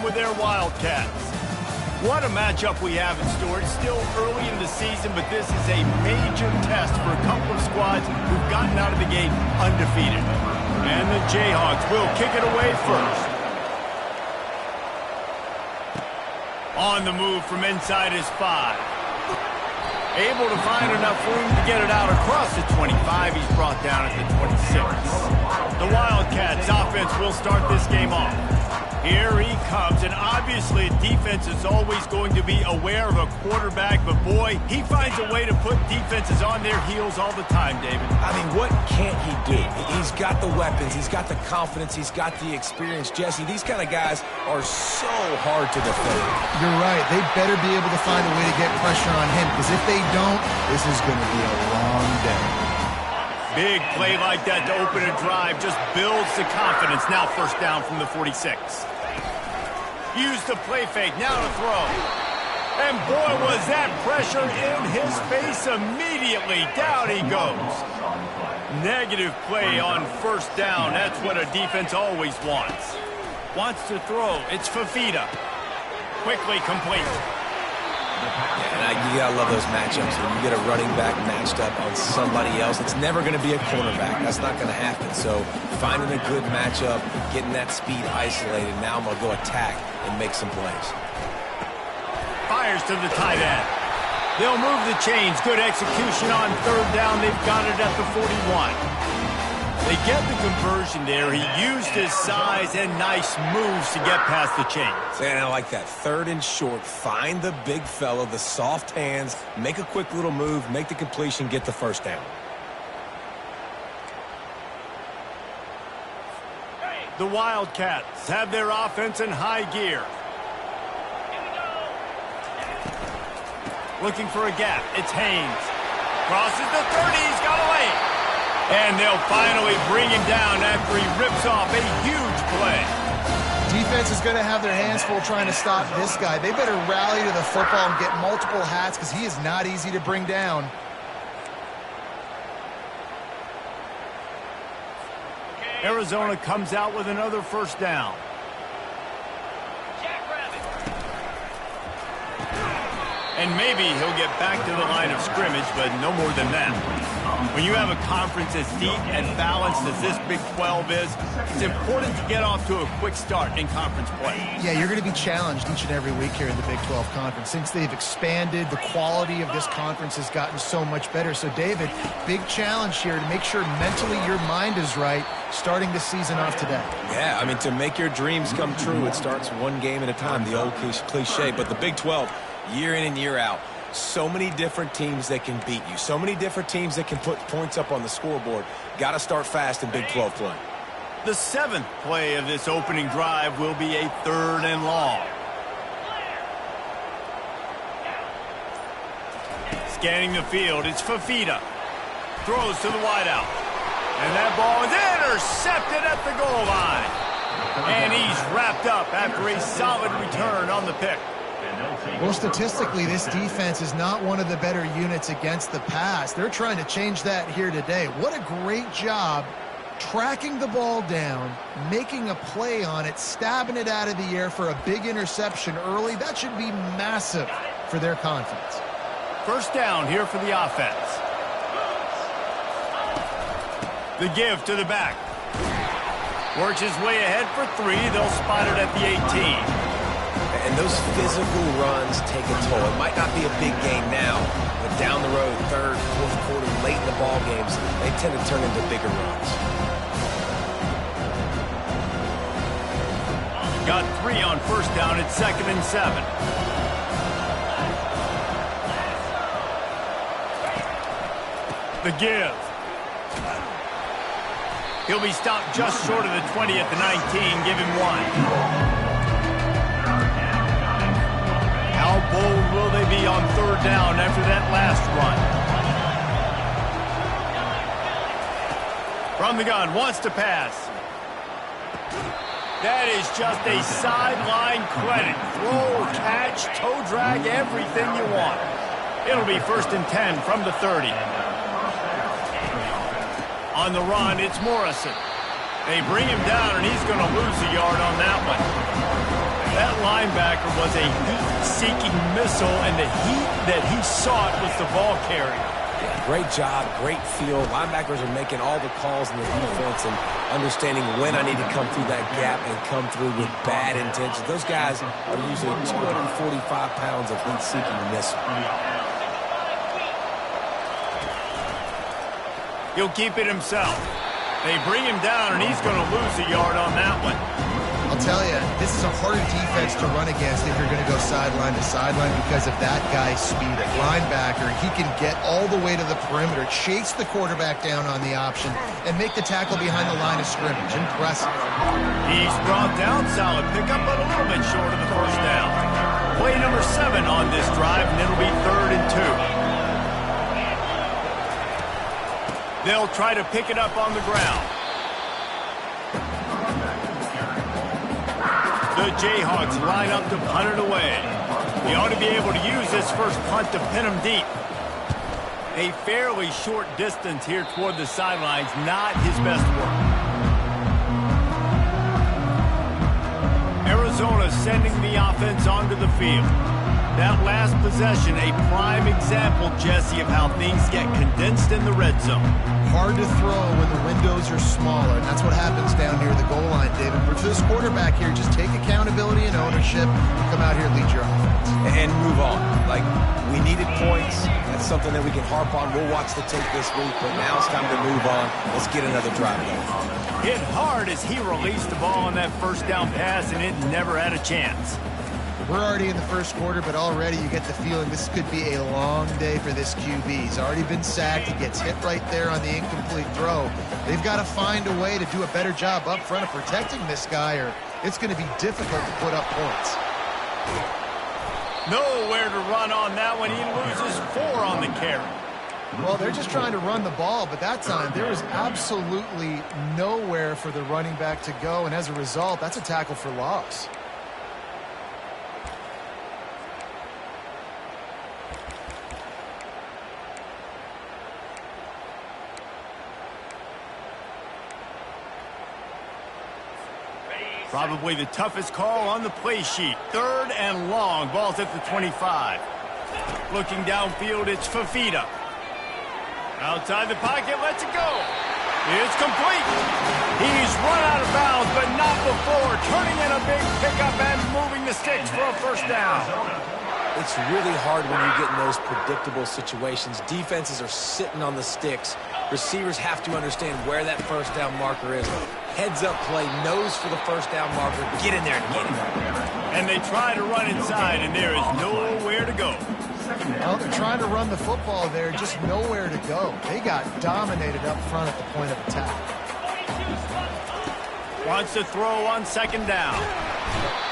with their Wildcats. What a matchup we have in store. It's still early in the season, but this is a major test for a couple of squads who've gotten out of the gate undefeated. And the Jayhawks will kick it away first. On the move from inside his 5. Able to find enough room to get it out across the 25. He's brought down at the 26. The Wildcats offense will start this game off. Here he comes, and obviously defense is always going to be aware of a quarterback, but boy, he finds a way to put defenses on their heels all the time, David. I mean, what can't he do? He's got the weapons, he's got the confidence, he's got the experience. Jesse, these kind of guys are so hard to defend. You're right. They better be able to find a way to get pressure on him, because if they don't, this is going to be a long day. Big play like that to open a drive just builds the confidence. Now first down from the 46. Use the play fake, now to throw. And boy, was that pressure in his face immediately. Down he goes. Negative play on first down. That's what a defense always wants. Wants to throw. It's Fafita. Quickly complete. Yeah, and you gotta love those matchups. When you get a running back matched up on somebody else, it's never going to be a cornerback. That's not going to happen. So finding a good matchup, getting that speed isolated, now I'm going to go attack and make some plays. Fires to the tight end. They'll move the chains. Good execution on third down. They've got it at the 41. They get the conversion there. He used his size and nice moves to get past the chains. And I like that. Third and short. Find the big fellow, the soft hands, make a quick little move, make the completion, get the first down. The Wildcats have their offense in high gear. Looking for a gap. It's Haynes. Crosses the 30. He's got away. And they'll finally bring him down after he rips off a huge play. Defense is going to have their hands full trying to stop this guy. They better rally to the football and get multiple hats, because he is not easy to bring down. Arizona comes out with another first down. And maybe he'll get back to the line of scrimmage, but no more than that. When you have a conference as deep and balanced as this Big 12 is, it's important to get off to a quick start in conference play. Yeah, you're going to be challenged each and every week here in the Big 12 Conference. Since they've expanded, the quality of this conference has gotten so much better. So, David, big challenge here to make sure mentally your mind is right starting the season off today. Yeah, I mean, to make your dreams come true, it starts one game at a time, the old cliche. But the Big 12, year in and year out, so many different teams that can beat you, so many different teams that can put points up on the scoreboard. Got to start fast in Big 12 play. The 7th play of this opening drive will be a 3rd and long. Scanning the field, it's Fafita. Throws to the wideout. And that ball is intercepted at the goal line. And he's wrapped up after a solid return on the pick. Well, statistically, this defense is not one of the better units against the pass. They're trying to change that here today. What a great job tracking the ball down, making a play on it, stabbing it out of the air for a big interception early. That should be massive for their confidence. First down here for the offense. The give to the back. Works his way ahead for 3. They'll spot it at the 18. And those physical runs take a toll. It might not be a big game now, but down the road, 3rd, 4th quarter, late in the ball games, they tend to turn into bigger runs. Got 3 on first down. It's 2nd and 7. The give. He'll be stopped just short of the 20 at the 19. Give him 1. How bold will they be on 3rd down after that last run? From the gun, wants to pass. That is just a sideline credit. Throw, catch, toe drag, everything you want. It'll be 1st and 10 from the 30. On the run, it's Morrison. They bring him down, and he's going to lose a yard on that one. That linebacker was a heat-seeking missile, and the heat that he sought was the ball carrier. Yeah, great job, great feel. Linebackers are making all the calls in the defense and understanding when I need to come through that gap and come through with bad intentions. Those guys are usually 245 pounds of heat-seeking missile. He'll keep it himself. They bring him down, and he's going to lose a yard on that one. I'll tell you, this is a hard defense to run against if you're going to go sideline to sideline because of that guy's speed. At linebacker, he can get all the way to the perimeter, chase the quarterback down on the option, and make the tackle behind the line of scrimmage. Impressive. He's brought down. Solid pickup, but a little bit short of the first down. Play number 7 on this drive, and it'll be 3rd and 2. They'll try to pick it up on the ground. The Jayhawks line up to punt it away. He ought to be able to use this first punt to pin him deep. A fairly short distance here toward the sidelines, not his best work. Arizona sending the offense onto the field. That last possession, a prime example, Jesse, of how things get condensed in the red zone. Hard to throw when the windows are smaller, and that's what happens down near the goal line, David. But for this quarterback here, just take accountability and ownership and come out here and lead your offense. And move on. Like, we needed points. That's something that we can harp on. We'll watch the tape this week, but now it's time to move on. Let's get another drive going. Hit hard as he released the ball on that first down pass, and it never had a chance. We're already in the first quarter, but already you get the feeling this could be a long day for this QB. He's already been sacked. He gets hit right there on the incomplete throw. They've got to find a way to do a better job up front of protecting this guy, or it's going to be difficult to put up points. Nowhere to run on that one. He loses 4 on the carry. Well, they're just trying to run the ball, but that time there was absolutely nowhere for the running back to go, and as a result, that's a tackle for loss. Probably the toughest call on the play sheet. 3rd and long. Ball's at the 25. Looking downfield, it's Fafita. Outside the pocket, lets it go. It's complete. He's run out of bounds, but not before turning in a big pickup and moving the sticks for a first down. It's really hard when you get in those predictable situations. Defenses are sitting on the sticks. Receivers have to understand where that first down marker is. Heads up play, nose for the first down marker. Get in there and get it. And they try to run inside, and there is nowhere to go. Well, they're trying to run the football there, just nowhere to go. They got dominated up front at the point of attack. Wants to throw on 2nd down.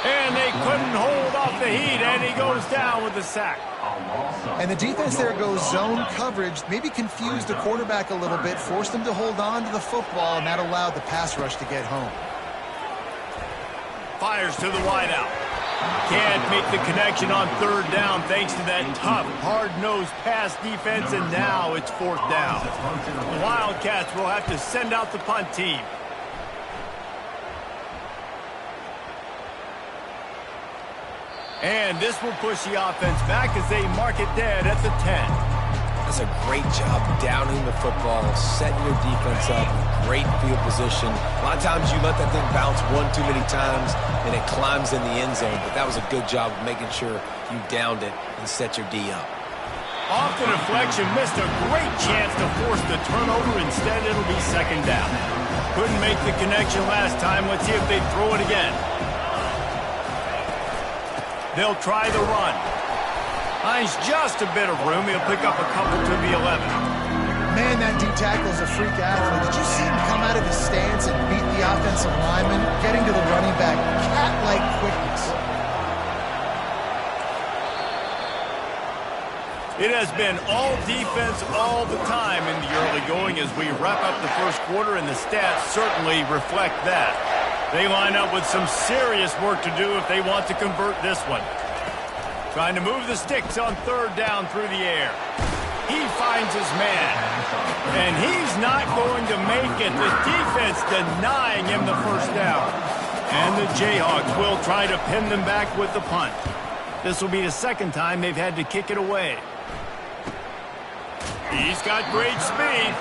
And they couldn't hold off the heat, and he goes down with the sack. And the defense there goes zone coverage, maybe confused the quarterback a little bit, forced him to hold on to the football, and that allowed the pass rush to get home. Fires to the wideout. Can't make the connection on 3rd down thanks to that tough, hard-nosed pass defense, and now it's 4th down. The Wildcats will have to send out the punt team. And this will push the offense back as they mark it dead at the 10. That's a great job downing the football, setting your defense up, great field position. A lot of times you let that thing bounce one too many times and it climbs in the end zone, but that was a good job of making sure you downed it and set your D up. Off the deflection, missed a great chance to force the turnover. Instead, it'll be 2nd down. Couldn't make the connection last time. Let's see if they throw it again. They'll try the run. Finds just a bit of room. He'll pick up a couple to the 11. Man, that D tackle is a freak athlete. Did you see him come out of his stance and beat the offensive lineman, getting to the running back, cat-like quickness? It has been all defense all the time in the early going as we wrap up the first quarter, and the stats certainly reflect that. They line up with some serious work to do if they want to convert this one. Trying to move the sticks on 3rd down through the air. He finds his man. And he's not going to make it. The defense denying him the first down. And the Jayhawks will try to pin them back with the punt. This will be the second time they've had to kick it away. He's got great speed.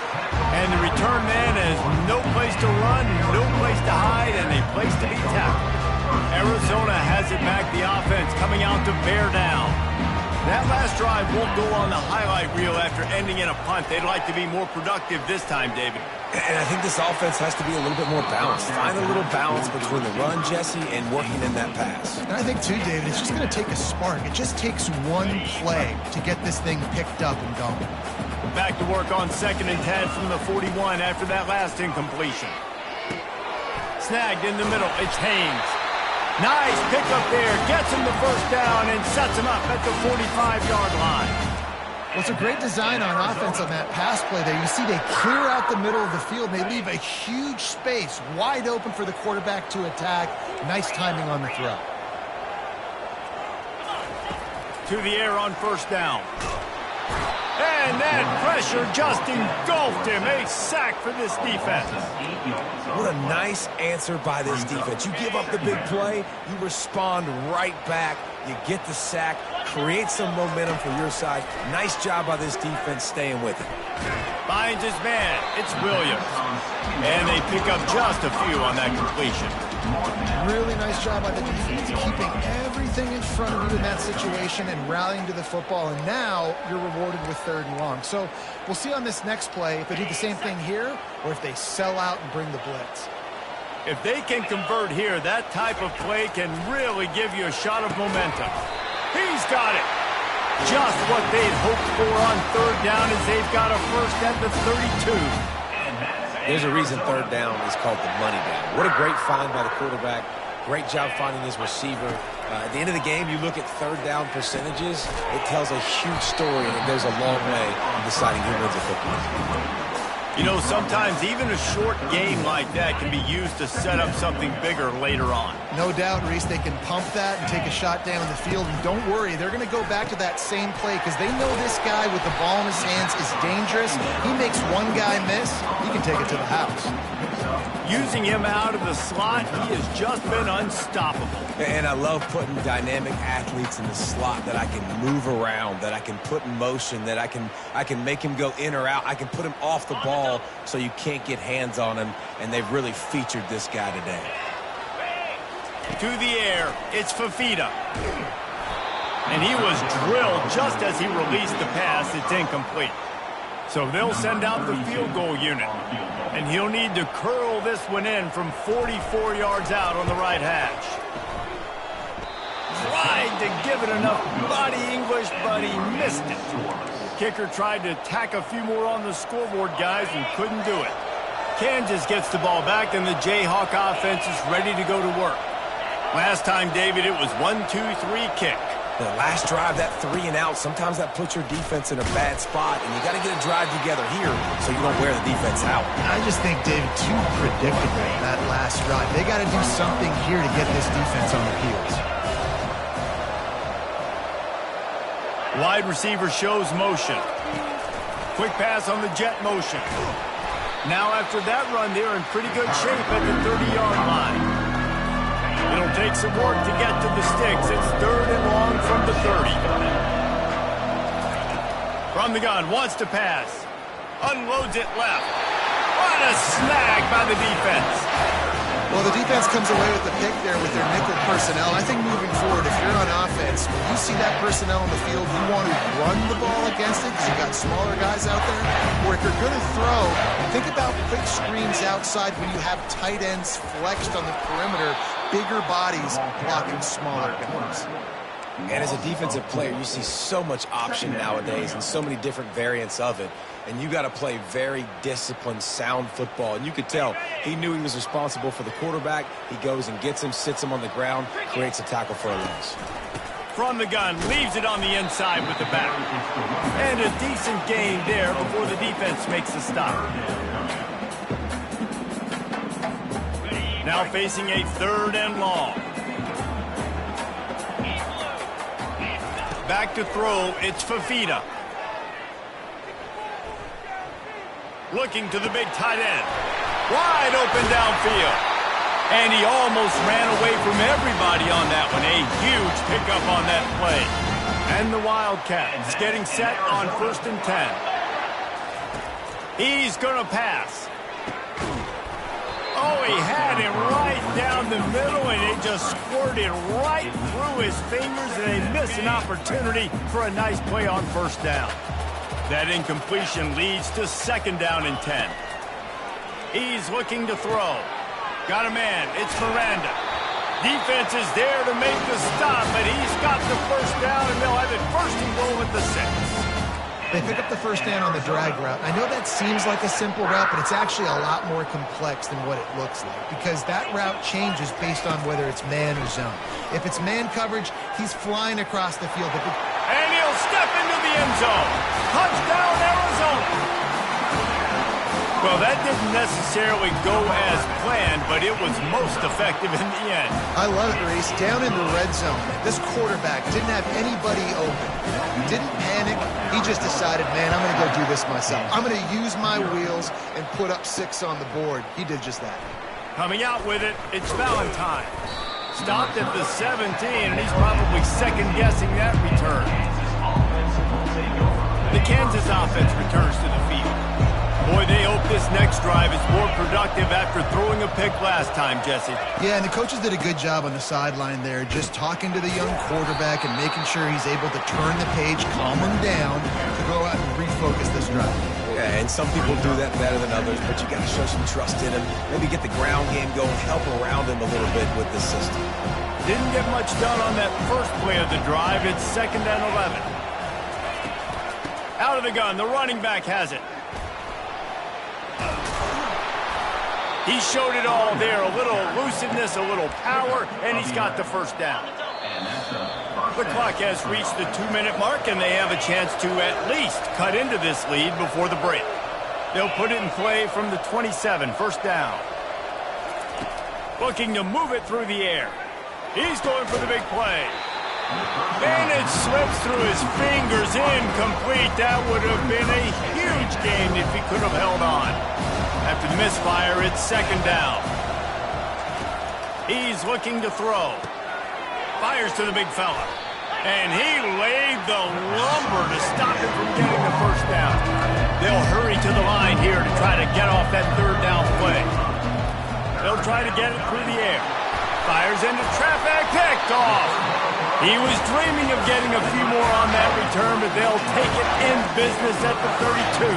And the return man has no place to run, no place to hide, and a place to be tackled. Arizona has it back, the offense coming out to bear down. That last drive won't go on the highlight reel after ending in a punt. They'd like to be more productive this time, David. And I think this offense has to be a little bit more balanced. Find a little balance between the run, Jesse, and working in that pass. And I think, too, David, it's just going to take a spark. It just takes one play to get this thing picked up and going. Back to work on 2nd and 10 from the 41 after that last incompletion. Snagged in the middle. It's Haynes. Nice pickup there. Gets him the first down and sets him up at the 45-yard line. Well, it's a great design on offense on that pass play there. You see they clear out the middle of the field. And they leave a huge space wide open for the quarterback to attack. Nice timing on the throw. To the air on 1st down. And that pressure just engulfed him. A sack for this defense. What a nice answer by this defense. You give up the big play, you respond right back, you get the sack, create some momentum for your side. Nice job by this defense staying with it. Finds his man. It's Williams. And they pick up just a few on that completion. Really nice job by the defense, keeping everything in front of you in that situation and rallying to the football. And now you're rewarded with 3rd and long. So we'll see on this next play if they do the same thing here or if they sell out and bring the blitz. If they can convert here, that type of play can really give you a shot of momentum. He's got it. Just what they'd hoped for on 3rd down as they've got a first at the 32. There's a reason 3rd down is called the money down. What a great find by the quarterback. Great job finding his receiver. At the end of the game, you look at 3rd down percentages. It tells a huge story, and it goes a long way in deciding who wins a football. You know, sometimes even a short game like that can be used to set up something bigger later on. No doubt, Reese, they can pump that and take a shot down the field. And don't worry, they're going to go back to that same play because they know this guy with the ball in his hands is dangerous. He makes one guy miss, he can take it to the house. Using him out of the slot, he has just been unstoppable. And I love putting dynamic athletes in the slot that I can move around, that I can put in motion, that I can make him go in or out. I can put him off the ball so you can't get hands on him, and they've really featured this guy today. To the air, it's Fafita. And he was drilled just as he released the pass. It's incomplete. So they'll send out the field goal unit. And he'll need to curl this one in from 44 yards out on the right hash. Tried to give it enough body English, but he missed it. Kicker tried to tack a few more on the scoreboard, guys, and couldn't do it. Kansas gets the ball back, and the Jayhawk offense is ready to go to work. Last time, David, it was 1-2-3 kick. The last drive, that 3 and out, sometimes that puts your defense in a bad spot, and you got to get a drive together here so you don't wear the defense out. I just think, David, too predictable that last drive. They got to do something here to get this defense on their heels. Wide receiver shows motion. Quick pass on the jet motion. Now after that run, they're in pretty good shape at the 30-yard line. It'll take some work to get to the sticks. It's 3rd and long from the 30. From the gun, wants to pass. Unloads it left. What a snag by the defense. Well, the defense comes away with the pick there with their nickel personnel. I think moving forward, if you're on offense, when you see that personnel on the field, you want to run the ball against it because you've got smaller guys out there. Or if you're going to throw, think about quick screens outside when you have tight ends flexed on the perimeter, bigger bodies blocking smaller guys. And as a defensive player, you see so much option nowadays and so many different variants of it. And you got to play very disciplined, sound football. And you could tell he knew he was responsible for the quarterback. He goes and gets him, sits him on the ground, creates a tackle for a loss. From the gun, leaves it on the inside with the back. And a decent gain there before the defense makes the stop. Now facing a 3rd and long. Back to throw, it's Fafita. Looking to the big tight end. Wide open downfield. And he almost ran away from everybody on that one. A huge pickup on that play. And the Wildcats getting set on 1st and 10. He's going to pass. Oh, he had him right down the middle, and it just squirted right through his fingers, and they missed an opportunity for a nice play on 1st down. That incompletion leads to 2nd down and 10. He's looking to throw. Got a man. It's Miranda. Defense is there to make the stop, but he's got the 1st down, and they'll have it 1st and goal at the 6. They pick up the 1st down on the drag route. I know that seems like a simple route, but it's actually a lot more complex than what it looks like because that route changes based on whether it's man or zone. If it's man coverage, he's flying across the field. And he'll step into the end zone. Touchdown, Arizona. Well, that didn't necessarily go as planned, but it was most effective in the end. I love it, Reese. Down in the red zone, this quarterback didn't have anybody open. He didn't panic. He just decided, man, I'm going to go do this myself. I'm going to use my wheels and put up 6 on the board. He did just that. Coming out with it, it's Valentine. Stopped at the 17, and he's probably second-guessing that return. The Kansas offense returns to the field. Boy, they hope this next drive is more productive after throwing a pick last time, Jesse. Yeah, and the coaches did a good job on the sideline there, just talking to the young quarterback and making sure he's able to turn the page, calm him down, to go out and refocus this drive. Yeah, and some people do that better than others, but you got to show some trust in him. Maybe get the ground game going, help around him a little bit with this system. Didn't get much done on that first play of the drive. It's 2nd and 11. Out of the gun, the running back has it. He showed it all there, a little elusiveness, a little power, and he's got the 1st down. The clock has reached the 2-minute mark, and they have a chance to at least cut into this lead before the break. They'll put it in play from the 27, 1st down. Looking to move it through the air. He's going for the big play. And it slips through his fingers, incomplete. That would have been a huge gain if he could have held on. After the misfire, it's 2nd down. He's looking to throw. Fires to the big fella. And he laid the lumber to stop him from getting the 1st down. They'll hurry to the line here to try to get off that 3rd down play. They'll try to get it through the air. Fires into traffic, picked off. He was dreaming of getting a few more on that return, but they'll take it in business at the 32.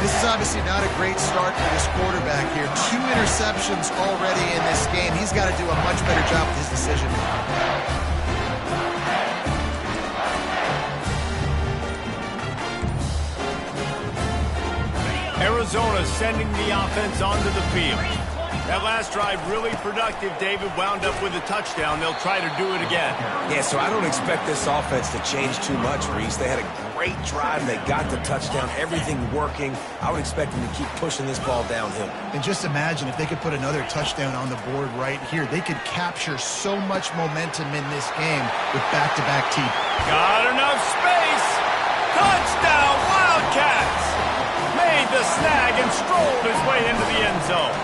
This is obviously not a great start for this quarterback here. 2 interceptions already in this game. He's got to do a much better job with his decision. Arizona sending the offense onto the field. That last drive really productive. David wound up with a touchdown. They'll try to do it again. Yeah, so I don't expect this offense to change too much, Reese. They had a great drive. They got the touchdown. Everything working. I would expect them to keep pushing this ball downhill. And just imagine if they could put another touchdown on the board right here. They could capture so much momentum in this game with back-to-back teeth. Got enough space. Touchdown, Wildcats. Made the snag and strolled his way into the end zone.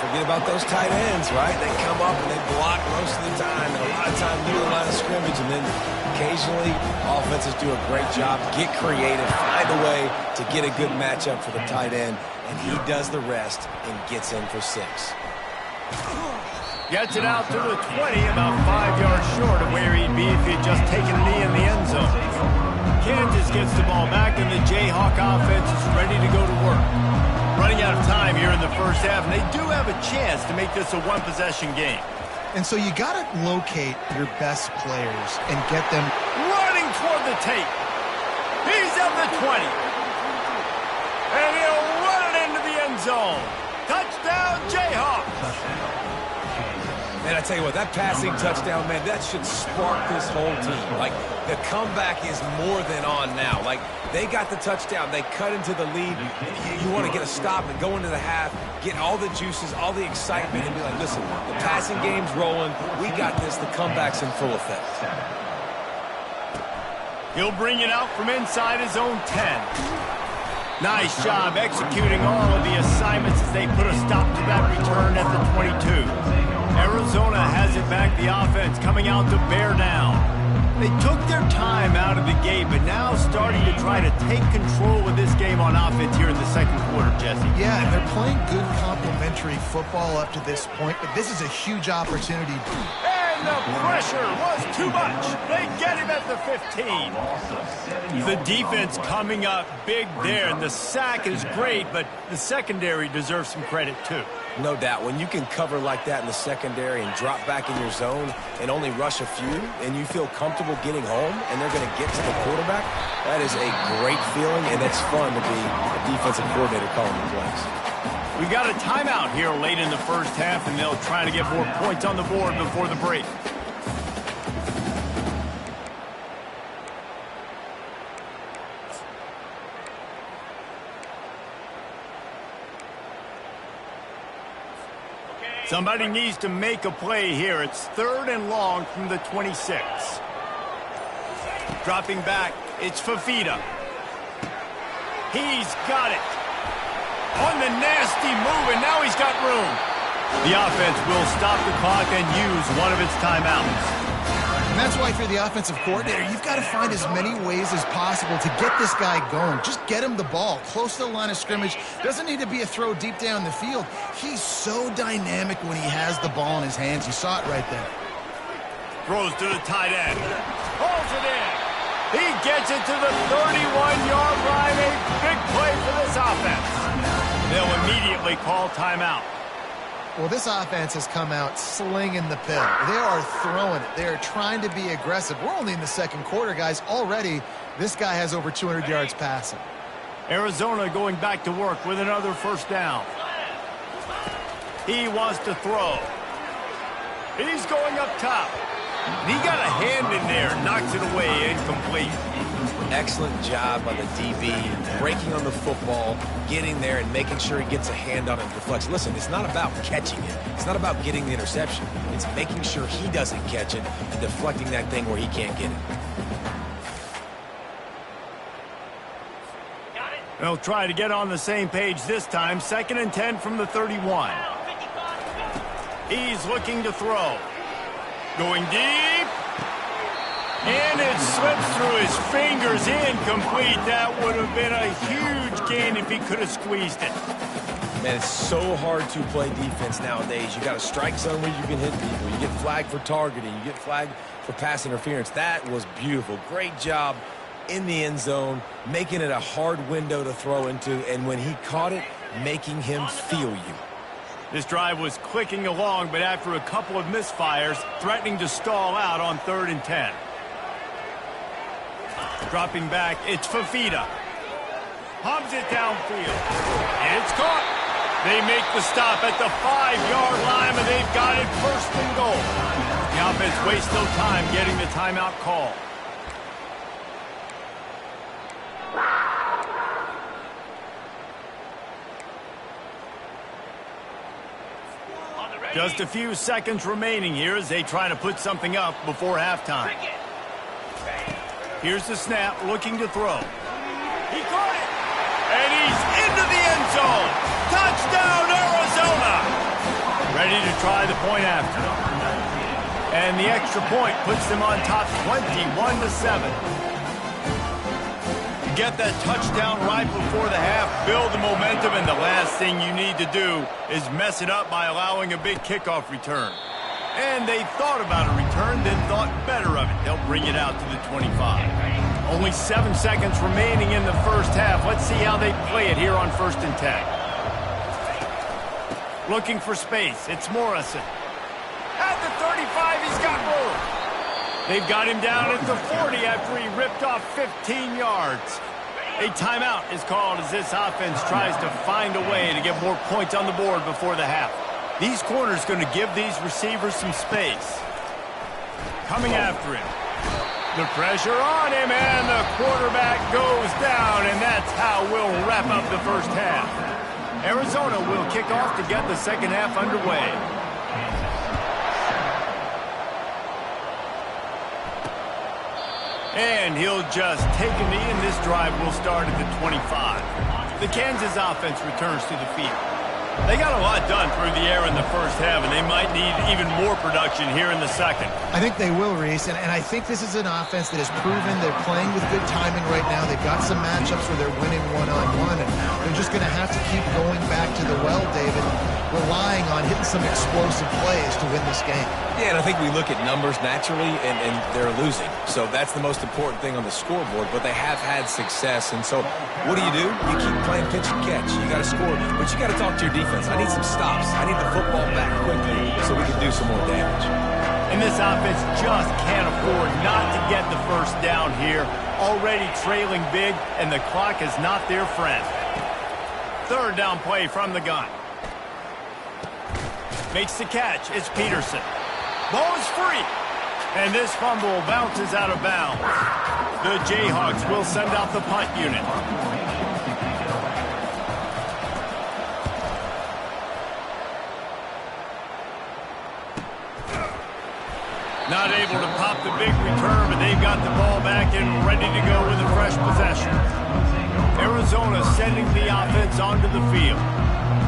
Forget about those tight ends, right? They come up and they block most of the time, and a lot of time near the line of scrimmage, and then occasionally offenses do a great job, get creative, find a way to get a good matchup for the tight end, and he does the rest and gets in for 6. Gets it out to the 20, about 5 yards short of where he'd be if he'd just taken a knee in the end zone. Kansas gets the ball back, and the Jayhawk offense is ready to go to work. Running out of time here in the first half, and they do have a chance to make this a one-possession game. And so you got to locate your best players and get them running toward the tape. He's at the 20. And he'll run it into the end zone. Touchdown, Jayhawks. Man, I tell you what, that passing touchdown, man, that should spark this whole team. Like, the comeback is more than on now. Like, they got the touchdown. They cut into the lead. You want to get a stop and go into the half, get all the juices, all the excitement, and be like, listen, the passing game's rolling. We got this. The comeback's in full effect. He'll bring it out from inside his own 10. Nice job executing all of the assignments as they put a stop to that return at the 22. Arizona has it back, the offense coming out to bear down. They took their time out of the gate, but now starting to try to take control of this game on offense here in the second quarter, Jesse. Yeah, and they're playing good complementary football up to this point, but this is a huge opportunity. And the pressure was too much. They get him at the 15. The defense coming up big there, and the sack is great, but the secondary deserves some credit too. No doubt. When you can cover like that in the secondary and drop back in your zone and only rush a few, and you feel comfortable getting home and they're going to get to the quarterback, that is a great feeling, and it's fun to be a defensive coordinator calling the plays. We got a timeout here late in the first half, and they'll try to get more points on the board before the break. Somebody needs to make a play here. It's 3rd and long from the 26. Dropping back, it's Fafita. He's got it. On the nasty move, and now he's got room. The offense will stop the clock and use one of its timeouts. And that's why, for the offensive coordinator, you've got to find as many ways as possible to get this guy going. Just get him the ball close to the line of scrimmage. Doesn't need to be a throw deep down the field. He's so dynamic when he has the ball in his hands. You saw it right there. Throws to the tight end. Pulls it in. He gets it to the 31-yard line. A big play for this offense. They'll immediately call timeout. Well, this offense has come out slinging the pill. They are throwing it. They are trying to be aggressive. We're only in the second quarter, guys. Already, this guy has over 200 yards passing. Arizona going back to work with another first down. He wants to throw. He's going up top. He got a hand in there, knocks it away, incomplete. Excellent job by the DB, breaking on the football, getting there and making sure he gets a hand on it and deflects. Listen, it's not about catching it. It's not about getting the interception. It's making sure he doesn't catch it and deflecting that thing where he can't get it. They'll try to get on the same page this time. 2nd and 10 from the 31. He's looking to throw. Going deep. And it slips through his fingers, incomplete. That would have been a huge gain if he could have squeezed it. Man, it's so hard to play defense nowadays. You got a strike zone where you can hit people. You get flagged for targeting. You get flagged for pass interference. That was beautiful. Great job in the end zone, making it a hard window to throw into, and when he caught it, making him feel you. This drive was clicking along, but after a couple of misfires, threatening to stall out on 3rd and 10. Dropping back, it's Fafita. Hums it downfield. It's caught. They make the stop at the 5-yard line, and they've got it 1st and goal. The offense wastes no time getting the timeout call. Just a few seconds remaining here as they try to put something up before halftime. Here's the snap, looking to throw. He caught it! And he's into the end zone! Touchdown, Arizona! Ready to try the point after. And the extra point puts them on top 21-7. Get that touchdown right before the half, build the momentum, and the last thing you need to do is mess it up by allowing a big kickoff return. And they thought about a return, then thought better of it. They'll bring it out to the 25. Only 7 seconds remaining in the first half. Let's see how they play it here on 1st and 10. Looking for space. It's Morrison. At the 35, he's got room. They've got him down at the 40 after he ripped off 15 yards. A timeout is called as this offense tries to find a way to get more points on the board before the half. These corners going to give these receivers some space. Coming after him. The pressure on him, and the quarterback goes down, and that's how we'll wrap up the first half. Arizona will kick off to get the second half underway. And he'll just take a knee, and this drive will start at the 25. The Kansas offense returns to the field. They got a lot done through the air in the first half, and they might need even more production here in the second. I think they will, Reese, and I think this is an offense that has proven they're playing with good timing right now. They've got some matchups where they're winning one-on-one, and they're just going to have to keep going back to the well, David, relying on hitting some explosive plays to win this game. Yeah, and I think we look at numbers naturally, and they're losing. So that's the most important thing on the scoreboard, but they have had success. And so what do? You keep playing pitch and catch. You got to score, but you got to talk to your defense. I need some stops. I need the football back quickly so we can do some more damage. And this offense just can't afford not to get the first down here. Already trailing big, and the clock is not their friend. Third down play from the gun. Makes the catch. It's Peterson. Ball is free. And this fumble bounces out of bounds. The Jayhawks will send out the punt unit. Not able to pop the big return, but they've got the ball back and ready to go with a fresh possession. Arizona sending the offense onto the field.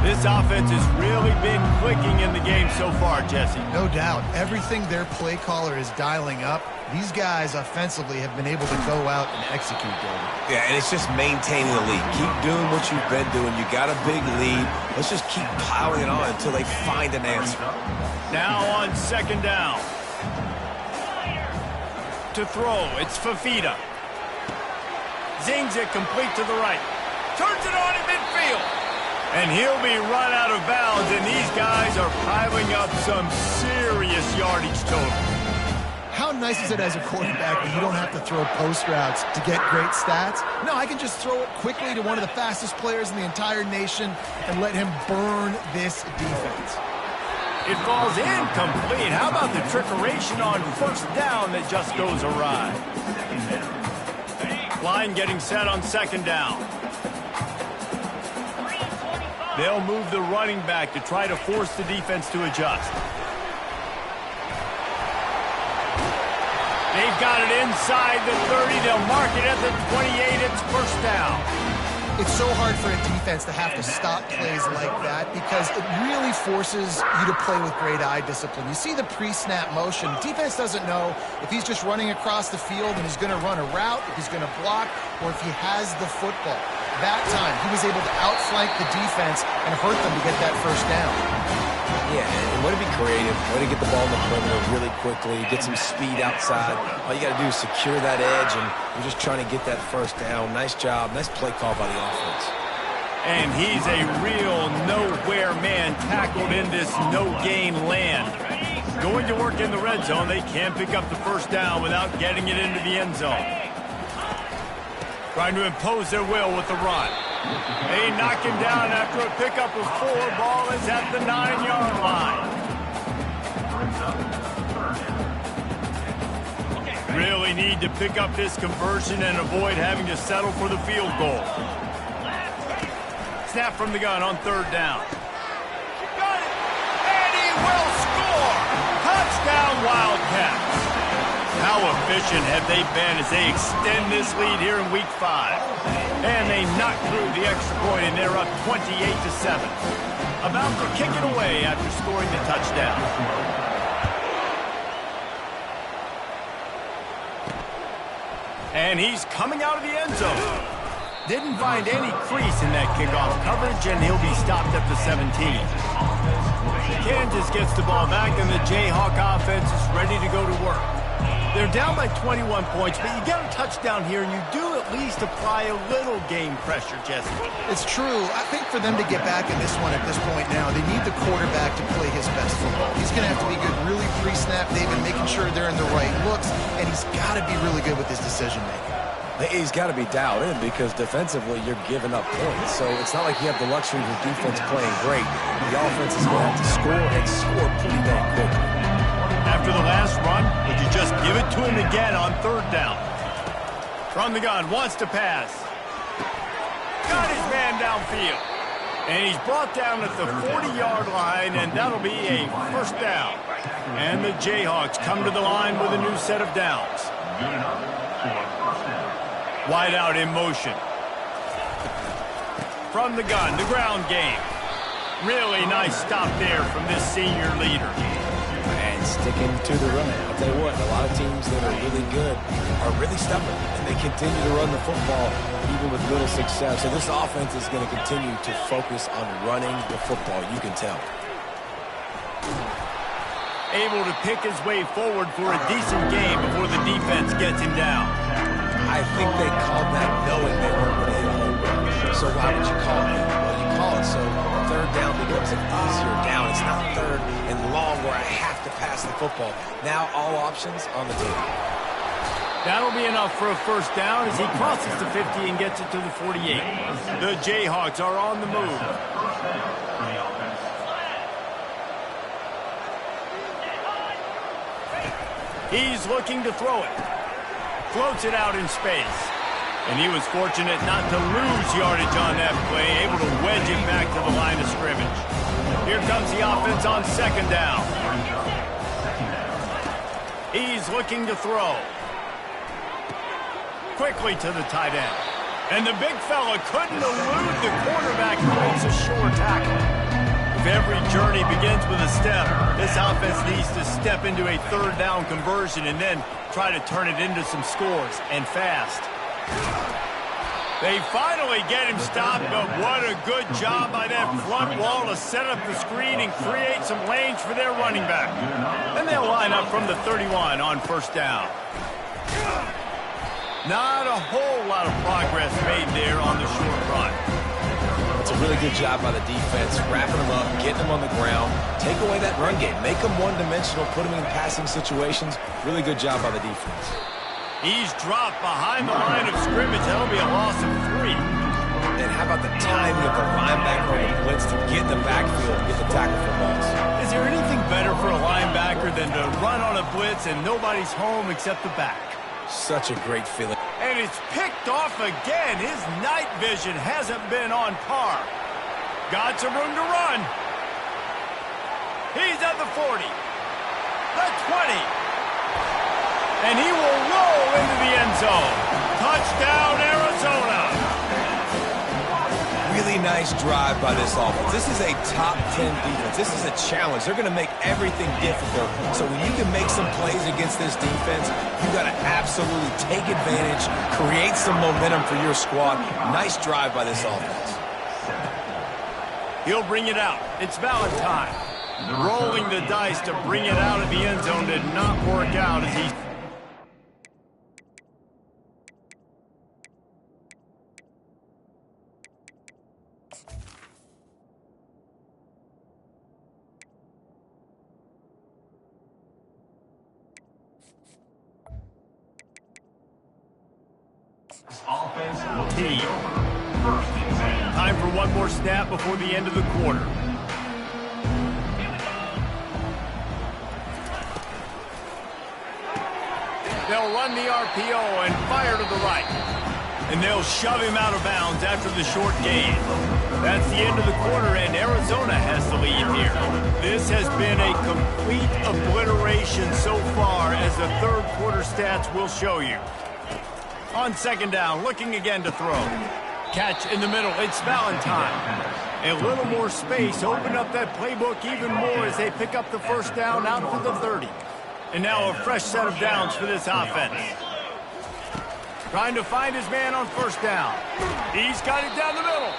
This offense has really been clicking in the game so far, Jesse. No doubt. Everything their play caller is dialing up, these guys offensively have been able to go out and execute, David. Yeah, and it's just maintaining the lead. Keep doing what you've been doing. You got a big lead. Let's just keep plowing it on until they find an answer. Now on second down. To throw, it's Fafita. Zings it complete to the right. Turns it on in midfield. And he'll be run out of bounds, and these guys are piling up some serious yardage total. How nice is it as a quarterback when you don't have to throw post routes to get great stats? No, I can just throw it quickly to one of the fastest players in the entire nation and let him burn this defense. It falls incomplete. How about the trickeration on first down that just goes awry? Line getting set on second down. They'll move the running back to try to force the defense to adjust. They've got it inside the 30. They'll mark it at the 28. It's first down. It's so hard for a defense to have to stop plays like that because it really forces you to play with great eye discipline. You see the pre-snap motion. Defense doesn't know if he's just running across the field and he's going to run a route, if he's going to block, or if he has the football. That time, he was able to outflank the defense and hurt them to get that first down. Yeah, and way to be creative, way to get the ball in the perimeter really quickly, get some speed outside. All you got to do is secure that edge, and you're just trying to get that first down. Nice job. Nice play call by the offense. And he's a real nowhere man tackled in this no-gain land. Going to work in the red zone, they can't pick up the first down without getting it into the end zone. Trying to impose their will with the run. They knock him down after a pickup of 4. Ball is at the 9-yard line. Really need to pick up this conversion and avoid having to settle for the field goal. Snap from the gun on third down. Got it! And he will score! Touchdown, Wildcats! How efficient have they been as they extend this lead here in Week 5? And they knock through the extra point, and they're up 28-7. About to kick it away after scoring the touchdown. And he's coming out of the end zone. Didn't find any crease in that kickoff coverage, and he'll be stopped at the 17. Kansas gets the ball back, and the Jayhawk offense is ready to go to work. They're down by 21 points, but you get a touchdown here, and you do at least apply a little game pressure, Jesse. It's true. I think for them to get back in this one at this point now, they need the quarterback to play his best football. He's going to have to be good really pre-snap, David, making sure they're in the right looks, and he's got to be really good with his decision-making. He's got to be dialed in because defensively you're giving up points. So it's not like you have the luxury of your defense playing great. The offense is going to have to score and score pretty dang quickly. After the last run, would you just give it to him again on third down? From the gun, wants to pass. Got his man downfield. And he's brought down at the 40-yard line, and that'll be a first down. And the Jayhawks come to the line with a new set of downs. Wide out in motion. from the gun, the ground game. Really nice stop there from this senior leader. And sticking to the run. I'll tell you what, a lot of teams that are really good are really stubborn, and they continue to run the football even with little success. So this offense is going to continue to focus on running the football, you can tell. Able to pick his way forward for a decent game before the defense gets him down. I think they called that knowing they weren't going to hit a home run. So why would you call it? Well, you call it so third down becomes an easier down. It's not third and long where I have to pass the football. Now all options on the table. That'll be enough for a first down as he crosses the 50 and gets it to the 48. The Jayhawks are on the move. He's looking to throw it. Floats it out in space. And he was fortunate not to lose yardage on that play, able to wedge it back to the line of scrimmage. Here comes the offense on second down. He's looking to throw. Quickly to the tight end. And the big fella couldn't elude the quarterback who makes a sure tackle. If every journey begins with a step, this offense needs to step into a third down conversion and then try to turn it into some scores, and fast. They finally get him stopped, but what a good job by that front wall to set up the screen and create some lanes for their running back. And they'll line up from the 31 on first down. Not a whole lot of progress made there on the short run. It's a really good job by the defense, wrapping them up, getting them on the ground, take away that run game, make them one-dimensional, put them in passing situations. Really good job by the defense. He's dropped behind the line of scrimmage. That'll be a loss of 3. And how about the timing of the linebacker on the blitz to get in the backfield and get the tackle for loss? Is there anything better for a linebacker than to run on a blitz and nobody's home except the back? Such a great feeling. And it's picked off again. His night vision hasn't been on par. Got some room to run. He's at the 40. The 20. And he will roll into the end zone. Touchdown, Arizona. Really nice drive by this offense. This is a top 10 defense. This is a challenge. They're going to make everything difficult. So when you can make some plays against this defense, you got to absolutely take advantage, create some momentum for your squad. Nice drive by this offense. He'll bring it out. It's Valentine. Rolling the dice to bring it out of the end zone did not work out as he... Time for one more snap before the end of the quarter. They'll run the RPO and fire to the right. And they'll shove him out of bounds after the short gain. That's the end of the quarter, and Arizona has the lead here. This has been a complete obliteration so far, as the third quarter stats will show you. On second down, looking again to throw. Catch in the middle, it's Valentine. A little more space, open up that playbook even more as they pick up the first down out to the 30. And now a fresh set of downs for this offense. Trying to find his man on first down. He's got it down the middle.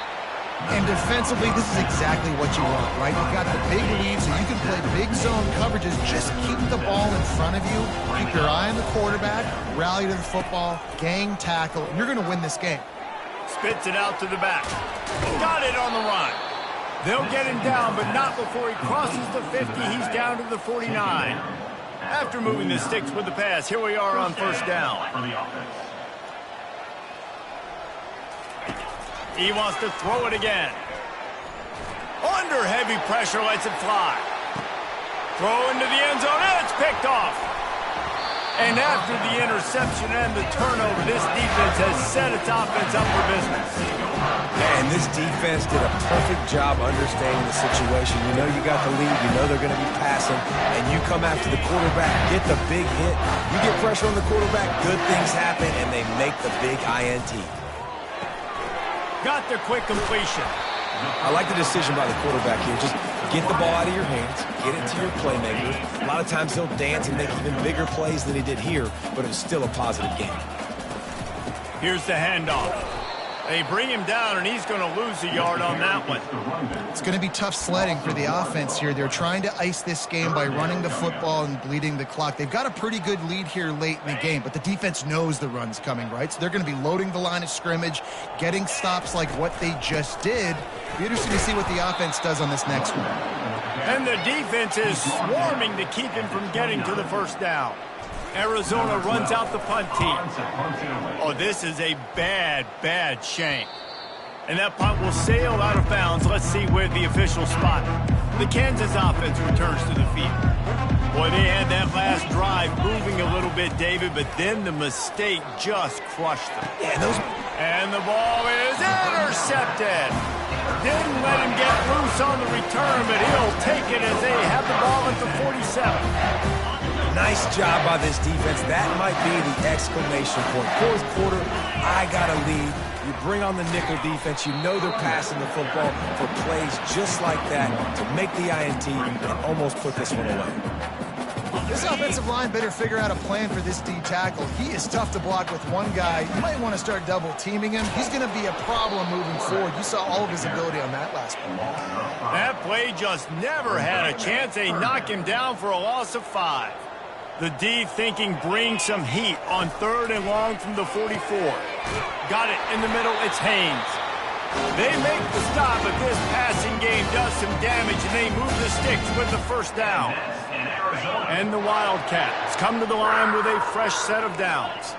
And defensively, this is exactly what you want, right? You've got the big lead, so you can play big zone coverages. Just keep the ball in front of you. Keep your eye on the quarterback, rally to the football, gang tackle, and you're going to win this game. Spits it out to the back. Got it on the run. They'll get him down, but not before he crosses the 50. He's down to the 49. After moving the sticks with the pass, here we are on first down. He wants to throw it again. Under heavy pressure, lets it fly. Throw into the end zone, and it's picked off. And after the interception and the turnover, this defense has set its offense up for business. Man, this defense did a perfect job understanding the situation. You know you got the lead, you know they're going to be passing, and you come after the quarterback, get the big hit. You get pressure on the quarterback, good things happen, and they make the big INT. Got the quick completion. I like the decision by the quarterback here. Just get the ball out of your hands, get it to your playmaker. A lot of times he'll dance and make even bigger plays than he did here, but it's still a positive game. Here's the handoff. They bring him down, and he's going to lose a yard on that one. It's going to be tough sledding for the offense here. They're trying to ice this game by running the football and bleeding the clock. They've got a pretty good lead here late in the game, but the defense knows the run's coming, right? So they're going to be loading the line of scrimmage, getting stops like what they just did. It'll be interesting to see what the offense does on this next one. And the defense is swarming to keep him from getting to the first down. Arizona runs out the punt team. Oh, this is a bad, bad shank. And that punt will sail out of bounds. Let's see where the official spot. The Kansas offense returns to the field. Boy, they had that last drive moving a little bit, David, but then the mistake just crushed them. And the ball is intercepted. Didn't let him get loose on the return, but he'll take it as they have the ball at the 47. Nice job by this defense. That might be the exclamation point. Fourth quarter, I got a lead. You bring on the nickel defense. You know they're passing the football for plays just like that to make the INT and almost put this one away. This offensive line better figure out a plan for this D tackle. He is tough to block with one guy. You might want to start double teaming him. He's going to be a problem moving forward. You saw all of his ability on that last play. That play just never had a chance. They knock him down for a loss of 5. The D thinking bring some heat on 3rd and long from the 44. Got it in the middle. It's Haynes. They make the stop, but this passing game does some damage, and they move the sticks with the first down. And the Wildcats come to the line with a fresh set of downs.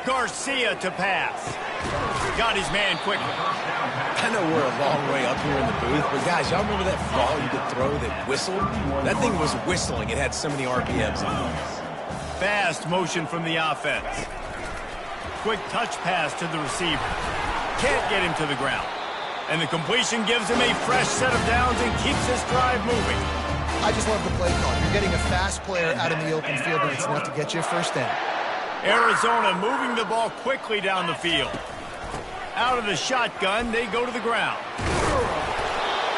Garcia to pass. Got his man quickly. I know we're a long way up here in the booth, but guys, y'all remember that ball you could throw that whistled? That thing was whistling. It had so many RPMs on it. Fast motion from the offense. Quick touch pass to the receiver. Can't get him to the ground. And the completion gives him a fresh set of downs and keeps this drive moving. I just love the play call. You're getting a fast player out in the open field, and it's enough to get you a first down. Arizona moving the ball quickly down the field. Out of the shotgun, they go to the ground.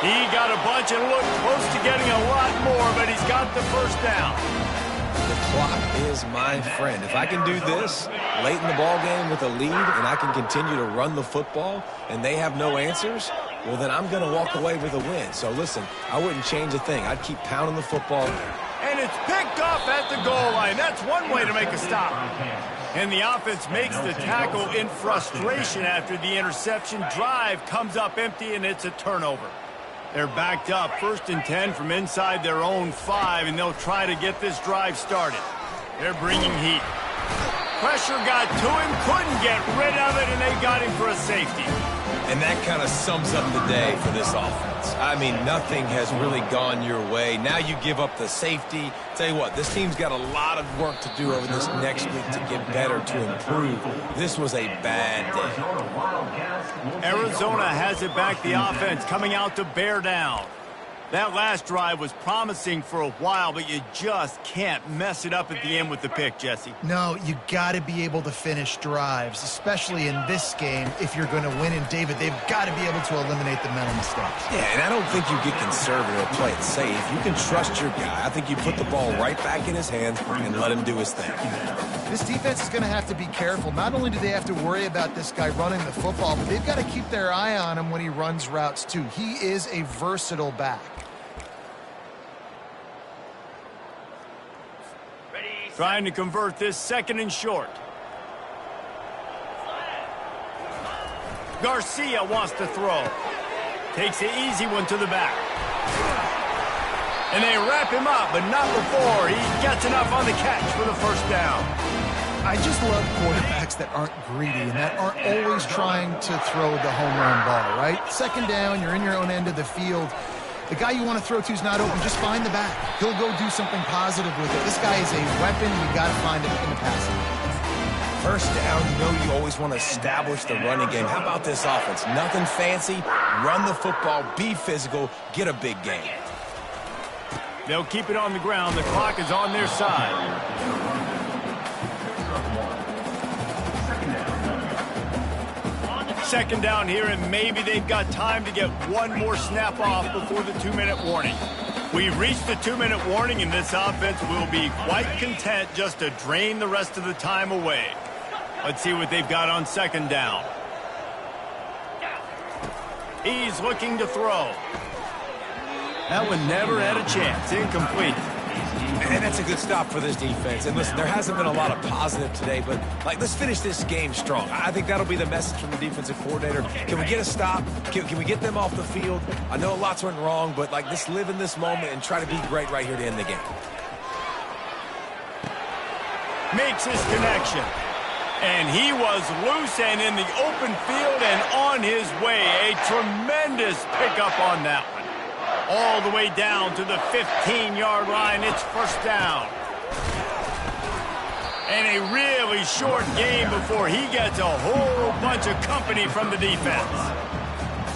He got a bunch and looked close to getting a lot more, but he's got the first down. The clock is my friend. If I can do this late in the ball game with a lead and I can continue to run the football and they have no answers, well, then I'm going to walk away with a win. So, listen, I wouldn't change a thing. I'd keep pounding the football. And it's picked up at the goal line. That's one way to make a stop. And the offense makes the tackle in frustration after the interception. Drive comes up empty, and it's a turnover. They're backed up 1st and 10 from inside their own 5, and they'll try to get this drive started. They're bringing heat. Pressure got to him, couldn't get rid of it, and they got him for a safety. And that kind of sums up the day for this offense. I mean, nothing has really gone your way. Now you give up the safety. Tell you what, this team's got a lot of work to do over this next week to get better, to improve. This was a bad day. Arizona has it back, the offense coming out to bear down. That last drive was promising for a while, but you just can't mess it up at the end with the pick, Jesse. No, you got to be able to finish drives, especially in this game. If you're going to win, and David, they've got to be able to eliminate the mental mistakes. Yeah, and I don't think you get conservative or play it safe. You can trust your guy. I think you put the ball right back in his hands and let him do his thing. This defense is going to have to be careful. Not only do they have to worry about this guy running the football, but they've got to keep their eye on him when he runs routes, too. He is a versatile back. Trying to convert this 2nd and short. Garcia wants to throw. Takes the easy one to the back. And they wrap him up, but not before he gets enough on the catch for the first down. I just love quarterbacks that aren't greedy and that aren't always trying to throw the home run ball, right? 2nd down, you're in your own end of the field. The guy you want to throw to is not open. Just find the back. He'll go do something positive with it. This guy is a weapon. You got to find it in the passing. First down, you know you always want to establish the running game. How about this offense? Nothing fancy. Run the football, be physical, get a big game. They'll keep it on the ground. The clock is on their side. Second down here, and maybe they've got time to get one more snap off before the 2-minute warning. We've reached the 2-minute warning, and this offense will be quite content just to drain the rest of the time away. Let's see what they've got on second down. He's looking to throw. That one never had a chance. Incomplete. And that's a good stop for this defense. And listen, there hasn't been a lot of positive today, but let's finish this game strong. I think that'll be the message from the defensive coordinator. Can we get a stop? Can we get them off the field? I know a lot's went wrong, but let's live in this moment and try to be great right here to end the game. Makes his connection. And he was loose and in the open field and on his way. A tremendous pickup on that one. All the way down to the 15-yard line. It's first down. And a really short game before he gets a whole bunch of company from the defense.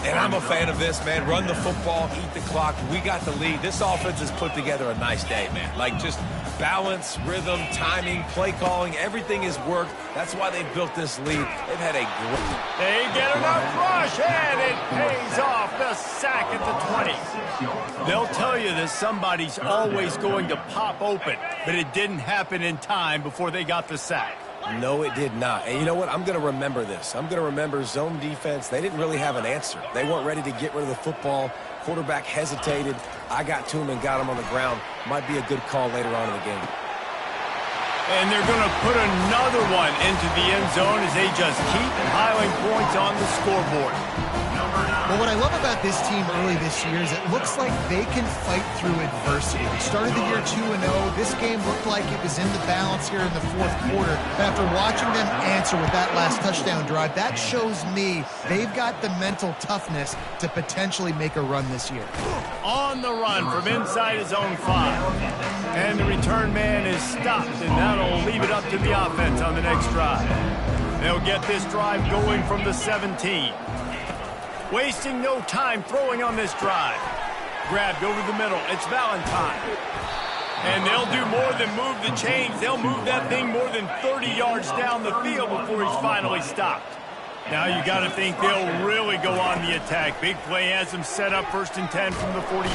And I'm a fan of this, man. Run the football, eat the clock. We got the lead. This offense has put together a nice day, man. Just balance, rhythm, timing, play calling, everything has worked. That's why they built this lead. They've had a great... They get enough rush, and it pays off. The sack at the 20. They'll tell you that somebody's always going to pop open, but it didn't happen in time before they got the sack. No, it did not. And you know what? I'm going to remember this. I'm going to remember zone defense. They didn't really have an answer. They weren't ready to get rid of the football. Quarterback hesitated. I got to him and got him on the ground. Might be a good call later on in the game. And they're going to put another one into the end zone as they just keep piling points on the scoreboard. Well, what I love about this team early this year is it looks like they can fight through adversity. They started the year 2-0. This game looked like it was in the balance here in the fourth quarter. But after watching them answer with that last touchdown drive, that shows me they've got the mental toughness to potentially make a run this year. On the run from inside his own 5. And the return man is stopped, and that'll leave it up to the offense on the next drive. They'll get this drive going from the 17. Wasting no time throwing on this drive. Grabbed over the middle. It's Valentine. And they'll do more than move the chains. They'll move that thing more than 30 yards down the field before he's finally stopped. Now you got to think they'll really go on the attack. Big play has them set up 1st and 10 from the 40.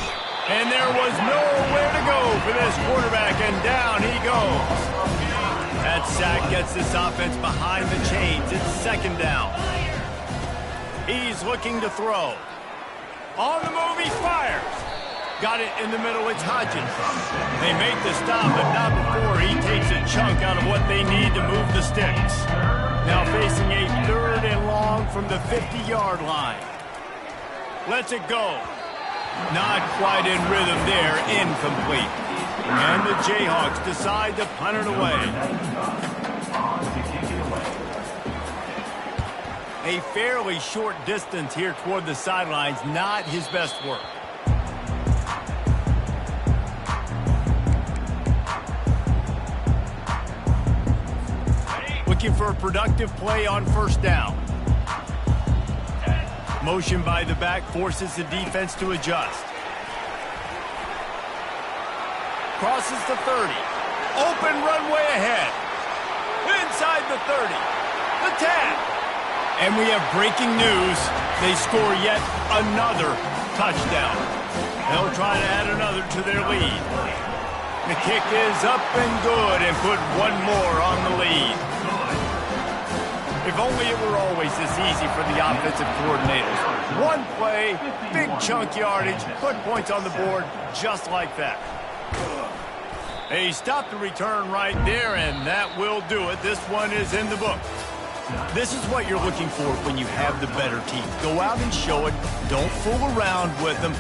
And there was nowhere to go for this quarterback, and down he goes. That sack gets this offense behind the chains. It's second down. He's looking to throw. On the move, he fires. Got it in the middle, it's Hodgins. They make the stop, but not before he takes a chunk out of what they need to move the sticks. Now facing a 3rd and long from the 50-yard line. Lets it go. Not quite in rhythm there, incomplete. And the Jayhawks decide to punt it away. A fairly short distance here toward the sidelines, not his best work. Looking for a productive play on first down. Motion by the back forces the defense to adjust. Crosses the 30. Open runway ahead. Inside the 30. The tag. And we have breaking news. They score yet another touchdown. They'll try to add another to their lead. The kick is up and good and put one more on the lead. If only it were always this easy for the offensive coordinators. One play, big chunk yardage, put points on the board just like that. They stopped the return right there, and that will do it. This one is in the book. This is what you're looking for when you have the better team. Go out and show it. Don't fool around with them.